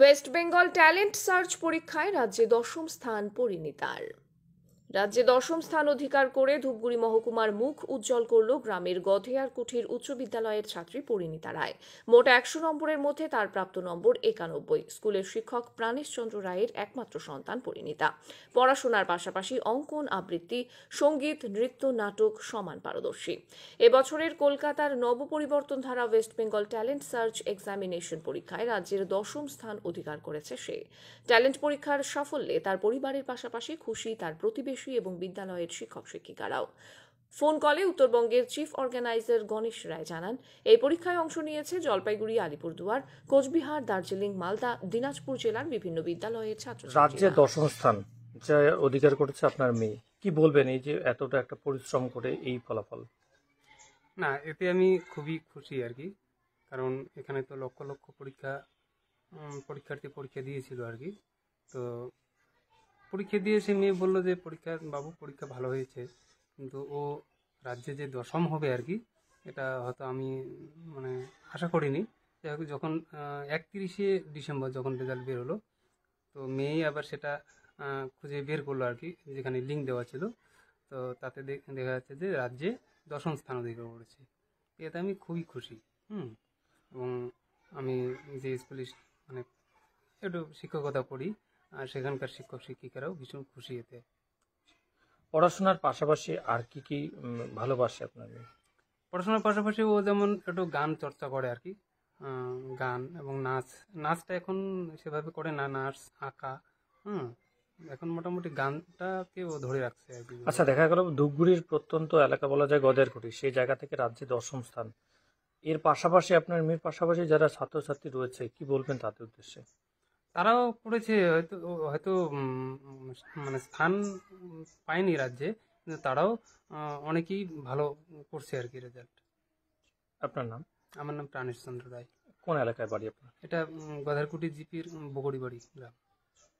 West Bengal talent search পরীক্ষায় রাজ্যে দশম স্থান পরিণীতার। রাজ্যে দশম স্থান অধিকার করে ধূপগুড়ি মহকুমার মুখ উজ্জ্বল করল গ্রামের গধেয়ার কুঠির উচ্চ বিদ্যালয়ের ছাত্রী পরিণীতা রায়। মোট 100 নম্বরের মধ্যে তার প্রাপ্ত নম্বর 91। স্কুলের শিক্ষক প্রাণেশ চন্দ্র রায়ের একমাত্র সন্তান পরিণীতা। পড়াশোনার পাশাপাশি অঙ্কন, আবৃত্তি, সঙ্গীত, নৃত্য, নাটক সমান পারদর্শী। এবছরের কলকাতার নবপরিবর্তন ধারা West Bengal talent search examination পরীক্ষায় রাজ্যের দশম স্থান অধিকার করেছে সে। ট্যালেন্ট পরীক্ষার সাফল্যে তার পরিবারের পাশাপাশি খুশি তার প্রতিবেশী এবং বিদ্যালয়ের শিক্ষক শিক্ষিকারাও। ফোন কলে উত্তরবঙ্গের চিফ অর্গানাইজার গণেশ রায় জানান, এই পরীক্ষায় অংশ নিয়েছে জলপাইগুড়ি, আলিপুরদুয়ার, কোচবিহার, দার্জিলিং, মালদা, দিনাজপুর জেলার বিভিন্ন বিদ্যালয়ের ছাত্র। রাজ্যে দশম স্থান যা অধিকার করেছে আপনার মেয়ে, কি বলবেন এই যে এতটা একটা পরিশ্রম করে এই ফলাফল? না, এতে আমি খুবই খুশি আর কি, কারণ এখানে তো লক্ষ লক্ষ পরীক্ষার্থী পরীক্ষা দিয়েছিল আর কি। তো পরীক্ষা দিয়ে সে মেয়ে বললো যে পরীক্ষা ভালো হয়েছে, কিন্তু ও রাজ্যে যে দশম হবে আর কি, এটা হয়তো আমি আশা করিনি। যখন 31শে ডিসেম্বর যখন রেজাল্ট বের হলো, তো মেয়ে আবার সেটা খুঁজে বের করলো আর কি, যেখানে লিঙ্ক দেওয়া ছিল। তো তাতে দেখা যাচ্ছে যে রাজ্যে দশম স্থান অধিকার করেছে। এতে আমি খুবই খুশি। এবং আমি যে স্কুলে একটু শিক্ষকতা করি, আর সেখানকার শিক্ষক শিক্ষিকারাও ভীষণ খুশি এতে। পড়াশোনার পাশাপাশি আর কি কি ভালোবাসে আপনার মেয়ে? পড়াশোনার পাশাপাশি ও যেমন একটু গান চর্চা করে আর কি, গান এবং নাচটা এখন সেভাবে করে না, নাচ, আঁকা, এখন মোটামুটি গানটাকে ও ধরে রাখছে আর কি। আচ্ছা, দেখা গেল ধূপগুড়ির প্রত্যন্ত এলাকা বলা যায় গধেয়ার কুঠি, সেই জায়গা থেকে রাজ্যে দশম স্থান। এর পাশাপাশি আপনার মেয়ের পাশাপাশি যারা ছাত্রছাত্রী রয়েছে, কি বলবেন তাদের উদ্দেশ্যে? তারাও পড়েছে, হয়তো স্থান পায়নি রাজ্যে, কিন্তু তারাও অনেকেই ভালো করছে আর কি রেজাল্ট। আপনার নাম? আমার নাম প্রাণেশ চন্দ্র রায়। কোন এলাকায় বাড়ি আপনার? এটা গধারকুটি জিপির বগড়িবাড়ি গ্রাম।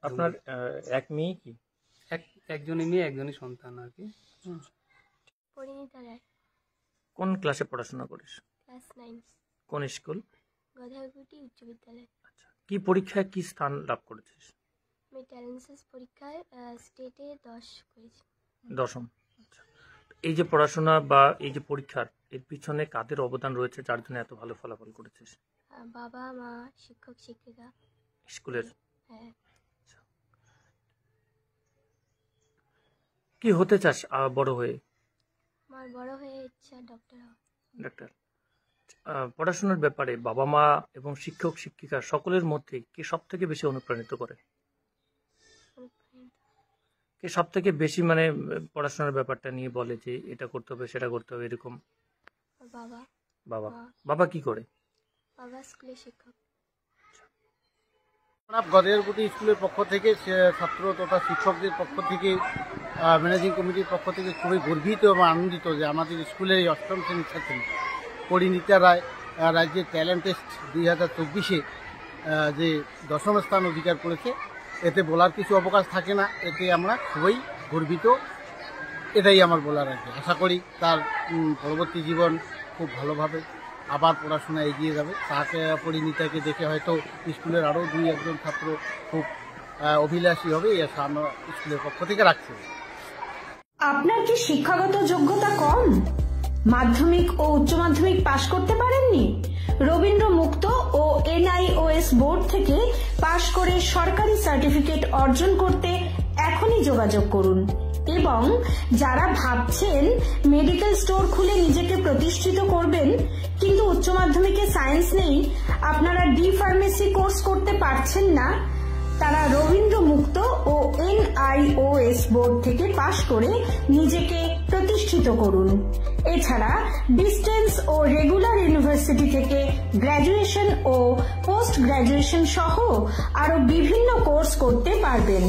আপনার এক মেয়ে? কি একজনই মেয়ে, একজনই সন্তান আর কি। পরিণীতা রায়। কোন ক্লাসে পড়াশোনা করিস? ক্লাস 9। কোন স্কুল? গধারকুটি উচ্চ বিদ্যালয়। আচ্ছা, কি পরীক্ষায় কি স্থান লাভ করেছিস? আমি ট্যালেন্ট সার্চ পরীক্ষায় স্টেটে 10 করেছি। দশম। আচ্ছা, এই যে পড়াশোনা বা এই যে পরীক্ষার, এর পিছনে কাদের অবদান রয়েছে যার জন্য এত ভালো ফলাফল করেছিস? বাবা, মা, শিক্ষক শিক্ষিকা, স্কুলের। হ্যাঁ। কি হতে চাস বড় হয়ে? আমার বড় হয়ে ইচ্ছা ডক্টর হওয়া। ডাক্তার। পড়াশোনার ব্যাপারে বাবা মা এবং শিক্ষক শিক্ষিকা সকলের মধ্যে কে সব থেকে বেশি অনুপ্রাণিত করে? কে সব থেকে বেশি পড়াশোনার ব্যাপারটা নিয়ে বলে যে এটা করতে হবে, সেটা করতে হবে, এরকম? বাবা। বাবা। বাবা কি করে? বাবা স্কুলের শিক্ষক। গধেয়ারকুটি স্কুলের পক্ষ থেকে, ছাত্র তথা শিক্ষকদের পক্ষ থেকে, ম্যানেজিং কমিটির পক্ষ থেকে খুবই গর্বিত এবং আনন্দিত যে আমাদের স্কুলের এই 8ম শ্রেণীর ছাত্রী পরিণীতা রায় রাজ্যের ট্যালেন্ট টেস্ট 2024-এ যে দশম স্থান অধিকার করেছে। এতে বলার কিছু অবকাশ থাকে না, এতে আমরা খুবই গর্বিত, এটাই আমার বলার আর কি। আশা করি তার পরবর্তী জীবন খুব ভালোভাবে আবার পড়াশোনা এগিয়ে যাবে। তাকে, পরিণীতাকে দেখে হয়তো স্কুলের আরও 2-1জন ছাত্র খুব অভিলাষী হবে, এই আশা আমরা স্কুলের পক্ষ থেকে রাখছি। আপনার কি শিক্ষাগত যোগ্যতা কম? মাধ্যমিক ও উচ্চ মাধ্যমিক পাশ করতে পারেননি? রবীন্দ্র মুক্ত ও NIOS বোর্ড থেকে পাশ করে সরকারি সার্টিফিকেট অর্জন করতে এখনই যোগাযোগ করুন। এবং যারা ভাবছেন মেডিকেল স্টোর খুলে নিজেকে প্রতিষ্ঠিত করবেন, কিন্তু উচ্চ মাধ্যমিকে সায়েন্স নেই, আপনারা ডি-ফার্মেসি কোর্স করতে পারছেন না, তারা রবীন্দ্র মুক্ত ও NIOS বোর্ড থেকে পাশ করে নিজেকে প্রতিষ্ঠিত করুন। এছাড়া ডিস্টেন্স ও রেগুলার ইউনিভার্সিটি থেকে গ্র্যাজুয়েশন ও পোস্ট গ্র্যাজুয়েশন সহ আরো বিভিন্ন কোর্স করতে পারবেন।